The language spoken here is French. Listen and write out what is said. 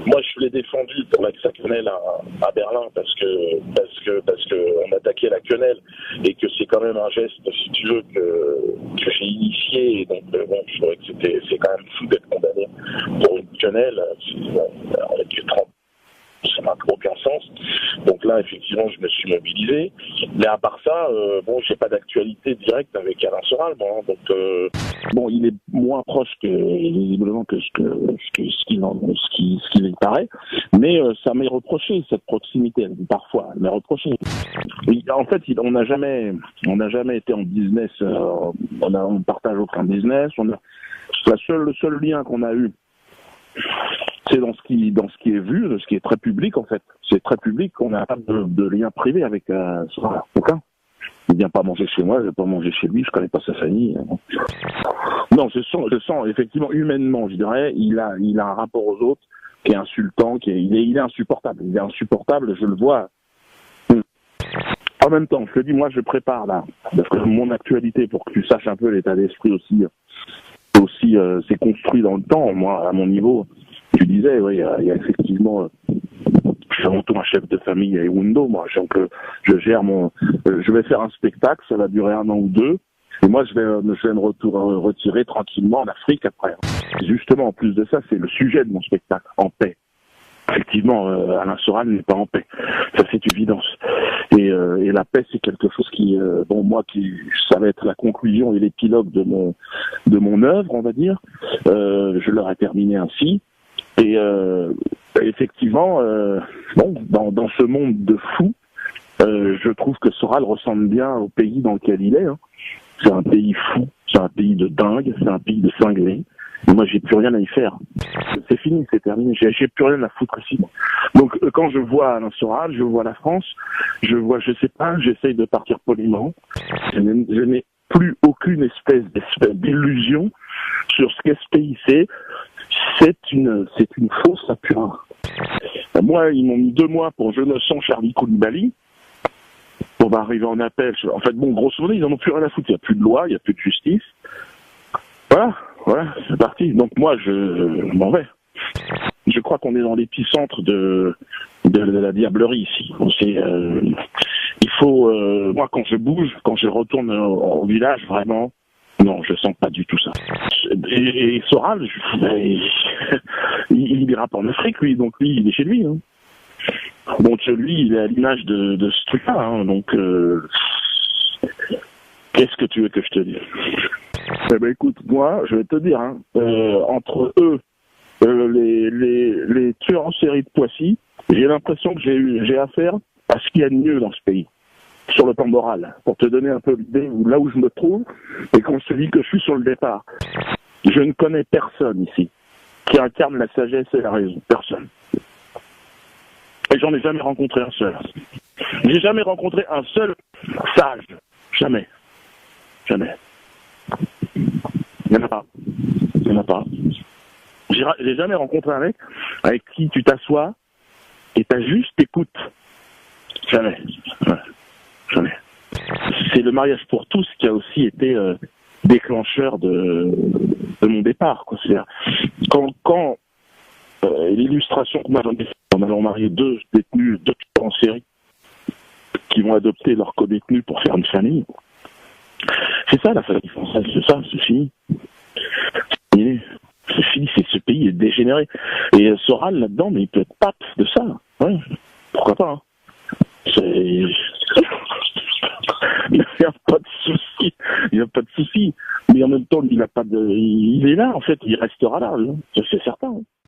moi, je l'ai défendu pour l'accès quenelle à Berlin parce que on attaquait la quenelle et que c'est quand même un geste, si tu veux, que j'ai initié. Et donc, bon, je trouvais que c'est quand même fou d'être condamné pour une quenelle. Bon, avec 30, ça n'a aucun sens. Donc là, effectivement, je me suis mobilisé. Mais à part ça, bon, j'ai pas d'actualité directe avec Alain Soral, moi. Hein. Donc, bon, il est moins proche visiblement que ce qu'il paraît. Mais ça m'est reproché, cette proximité. Parfois, elle m'est reproché. En fait, on n'a jamais été en business. On partage aucun business. Le seul lien qu'on a eu, c'est dans ce qui est vu, de ce qui est très public en fait. C'est très public, on n'a pas de lien privé avec aucun. Il vient pas manger chez moi, je vais pas manger chez lui, je connais pas sa famille. Non, je sens effectivement humainement, je dirais, il a un rapport aux autres qui est insultant, il est insupportable. Il est insupportable, je le vois. En même temps, je te dis, moi je prépare là, parce que mon actualité, pour que tu saches un peu l'état d'esprit aussi, c'est construit dans le temps, moi, à mon niveau. Tu disais, oui, il y a effectivement, je suis avant tout un chef de famille à Ewundo, moi, donc je gère je vais faire un spectacle, ça va durer 1 an ou 2, et moi je vais me retirer tranquillement en Afrique après. Justement, en plus de ça, c'est le sujet de mon spectacle, en paix. Effectivement, Alain Soral n'est pas en paix, ça c'est une évidence. Et la paix, c'est quelque chose qui, ça va être la conclusion et l'épilogue de mon œuvre, on va dire. Je l'aurais terminé ainsi. Et effectivement, dans ce monde de fous, je trouve que Soral ressemble bien au pays dans lequel il est. Hein. C'est un pays fou, c'est un pays de dingue, c'est un pays de cinglés. Et moi, j'ai plus rien à y faire. C'est fini, c'est terminé. J'ai plus rien à foutre ici. Donc, quand je vois Alain Soral, je vois la France, je sais pas, j'essaye de partir poliment. Je n'ai plus aucune espèce d'illusion sur ce qu'est ce pays. C'est une fausse apure. Moi, ils m'ont mis 2 mois pour Je ne sens Charlie Koulibaly. On va arriver en appel. En fait, bon, grosso modo, ils n'en ont plus rien à foutre. Il n'y a plus de loi, il n'y a plus de justice. Voilà, c'est parti. Donc moi, je m'en vais. Je crois qu'on est dans l'épicentre de la diablerie ici. Il faut, moi, quand je bouge, quand je retourne au village, vraiment, non, je sens pas du tout ça. Et Soral, il ira pas en Afrique, lui, donc lui, il est chez lui. Hein. Donc lui, il est à l'image de ce truc-là. Hein, donc, qu'est-ce que tu veux que je te dise ? Eh ben écoute, moi, je vais te dire, hein, entre eux, les tueurs en série de Poissy, j'ai l'impression que j'ai affaire à ce qu'il y a de mieux dans ce pays, sur le plan moral, pour te donner un peu l'idée là où je me trouve, et quand je te dis que je suis sur le départ. Je ne connais personne ici qui incarne la sagesse et la raison. Personne. Et j'en ai jamais rencontré un seul. J'ai jamais rencontré un seul sage. Jamais. Jamais. Il n'y en a pas. Il n'y en a pas. J'ai jamais rencontré un mec avec qui tu t'assois et t'as juste écoute. Jamais. Ouais. Jamais. C'est le mariage pour tous qui a aussi été déclencheur de mon départ. Quoi. C'est-à-dire, quand l'illustration que moi j'en ai fait, en allant marier 2 détenus, 2 tueurs en série, qui vont adopter leur co-détenu pour faire une famille, c'est ça la famille française, c'est ça, c'est fini. C'est fini, ce pays est dégénéré. Et Soral là-dedans, mais il peut être pape de ça. Ouais. Pourquoi pas, hein. Il n'y a pas de souci. Il n'y a pas de souci. Mais en même temps, il est là, en fait, il restera là. C'est certain.